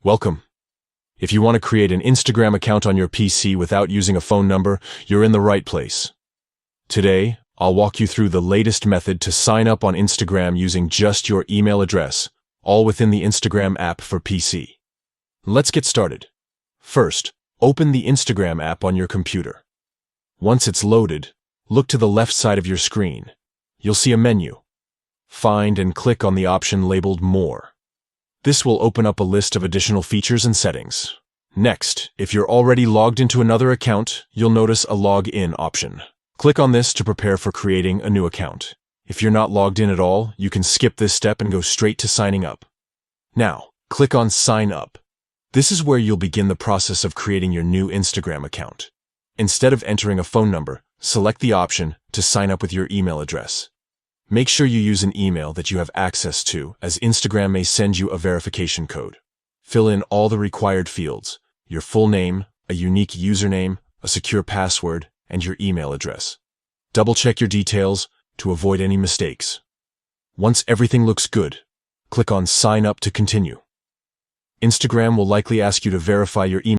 Welcome. If you want to create an Instagram account on your PC without using a phone number, you're in the right place. Today, I'll walk you through the latest method to sign up on Instagram using just your email address, all within the Instagram app for PC. Let's get started. First, open the Instagram app on your computer. Once it's loaded, look to the left side of your screen. You'll see a menu. Find and click on the option labeled More. This will open up a list of additional features and settings. Next, if you're already logged into another account, you'll notice a Login option. Click on this to prepare for creating a new account. If you're not logged in at all, you can skip this step and go straight to signing up. Now, click on Sign Up. This is where you'll begin the process of creating your new Instagram account. Instead of entering a phone number, select the option to sign up with your email address. Make sure you use an email that you have access to, as Instagram may send you a verification code. Fill in all the required fields: your full name, a unique username, a secure password, and your email address. Double-check your details to avoid any mistakes. Once everything looks good, click on Sign Up to continue. Instagram will likely ask you to verify your email